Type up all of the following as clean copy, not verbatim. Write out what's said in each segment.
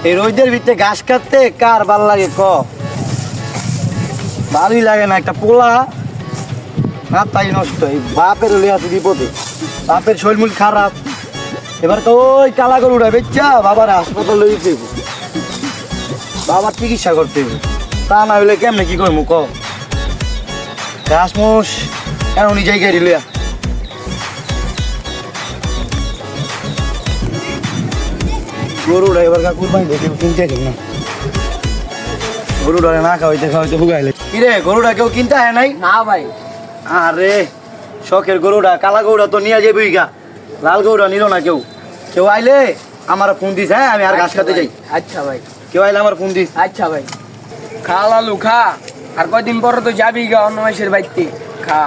এই রোদের ভিতরে ঘাস কাটতে কার ভাল লাগে ক? ভালোই লাগে না। একটা পোলা না তাই নষ্ট, এই বাপের হলে আছে বিপদে, বাপের শরীর খারাপ। এবার তো ওই কালা গরুটা বেচ্চা বাবার হাসপাতাল লইতে হইব, বাবার চিকিৎসা করতে হইব। তা না হইলে কেমনে কি করবো ক? ঘাস মোষ এমনই জায়গায় লইয়া গরুটা এবার কুরবানি দেখে কিনতে গেল না, গরুটা না খাওয়াইতে খাওয়াইতে ভুগাইলে। কিরে গরুটা কেউ কিনতে হয় নাই? না ভাই। আরে শখের গরুটা, কালা গরুটা তো নিয়ে যাবি গা, লাল গরুটা নিল না কেউ। কেউ আইলে আমার ফোন দিস, হ্যাঁ আমি আর ঘাস খাতে যাই। আচ্ছা ভাই। কেউ আইলে আমার ফোন দিস। আচ্ছা ভাই। খা লালু খা, আর কয়দিন পরে তো যাবি গা অন্য মাসের বাড়িতে। খা।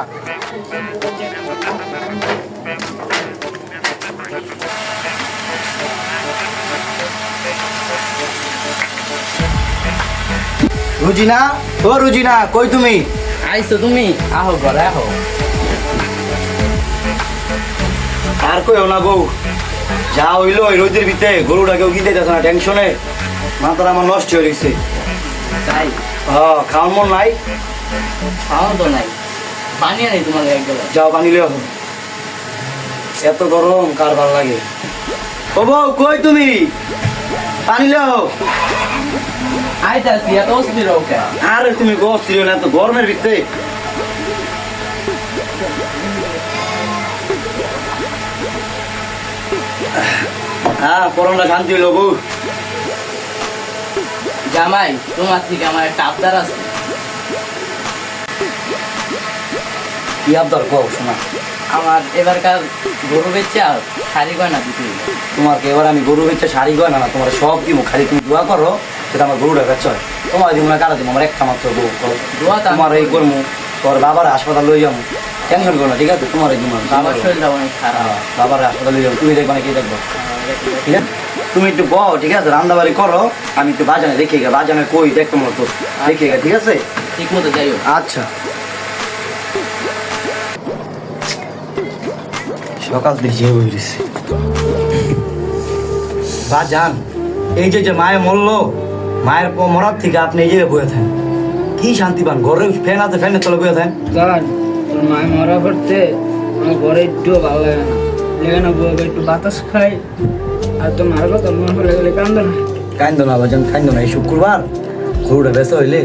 রুজিনা, ও রুজিনা কই তুমি? আইছো তুমি? আহো ঘরে আহো। আর কইও না বউ, যা হইলো ওই রোদের ভিতরে গরুটা কেউ কিনতে যাচ্ছে না, টেনশনে মাথাটা আমার নষ্ট হয়ে গেছে। তাই? খাওয়ার মন নাই? খাওয়া তো নাই, পানি নেই তোমার একদম। যাও পানি লিও। এত গরম কার ভালো লাগে? ও বউ কই তুমি? পানি লিও। আইতাছি, এত অস্থির ওকে। আরে তুমি অস্থির না, এত গরমের ভিতরে। হ্যাঁ পরনটা শান্তি হইলো বউ। জামাই তোমার থেকে আমার একটা আবদার আছে। কি আবদার কও শোনা? আমার এবারকার গরু বেচা শাড়ি গয়না দিতে হইবে। তোমাকে এবার আমি গরু বেচে শাড়ি গয় না, তোমার সব দিব, খালি তুমি দোয়া করো সেটা আমার গরুটা বেচ হয়। তোমার দিব না কারা দিব, আমার একটা মাত্র বউ। দোয়া তো তোমার এই করবো, তোর বাবার হাসপাতাল লই যাবো, টেনশন করো না ঠিক আছে? তোমার এই দিব, বাবার শরীরটা অনেক খারাপ। বাবার হাসপাতাল লই যাবো, তুমি দেখবো না কি দেখবো, ঠিক আছে? তুমি একটু বও ঠিক আছে, রান্না বাড়ি করো, আমি একটু বাজানে দেখে গে, বাজানে কই দেখতে মতো দেখে গে, ঠিক আছে? ঠিক মতো যাইও। আচ্ছা। সকাল থেকে যে বইরেছে বাজান, এই যে মায়ের মরলো, মায়ের মরার থেকে আপনি এই জায়গায় বয়ে থাকেন, কি শান্তি পান? ঘরে ফ্যান আছে, ফ্যানের তলে বয়ে থাকেন। জান তোর মায় মরা করতে আমার ঘরে একটু ভালো লাগে না, লেগে না বউকে একটু বাতাস খাই। আর তো মার কথা মনে হলে গেলে কান্দো না। কান্দো না বাজান, কান্দো না। এই শুক্রবার গরুটা বেচা হইলে,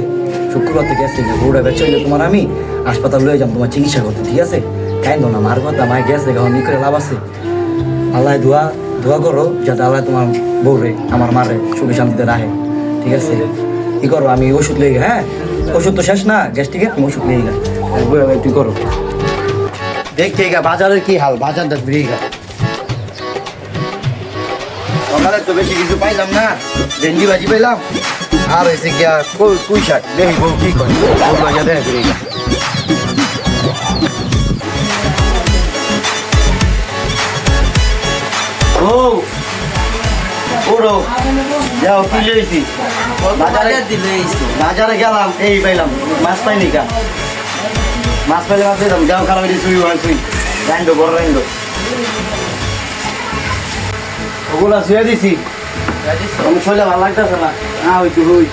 শুক্রবার থেকে আসছে গরুটা বেচা হইলে তোমার আমি হাসপাতাল লয়ে যাবো তোমার চিকিৎসা করতে, ঠিক আছে? কান্দো না, মার কথা মায় গেছে এখন ই করে লাভ আছে। আল্লাহ দোয়া করো যাতে আল্লাহ তোমার বউরে আমার মারে সুখে শান্তিতে রাখে, ঠিক আছে? কি করো, আমি ওষুধ লেগে, হ্যাঁ ওষুধ তো শেষ না গ্যাস্ট্রিকের, তুমি ওষুধ লেগে তুই করো। দেখতে গা বাজারের কি হাল, বাজারটা বেরিয়ে গা। সকালে তো বেশি কিছু পাইলাম না, ভেন্ডি ভাজি পাইলাম আর হয়েছে গিয়া কুই শাক, দেখি বউ কি করে, বউ বাজা দেখে বেরিয়ে গা। যাও কি লইছি বাজারে গেলাম, এই পাইলাম মাছ পাইনি কা, মাছ পাইলে মাছ দিতাম। যাও খারাপ সুই সুই রাইন্ডো বড় রাইন্ডো ওগুলা শুয়ে দিছি, আমি শরীরে ভালো লাগতেছে না। হ্যাঁ ওই তো হই।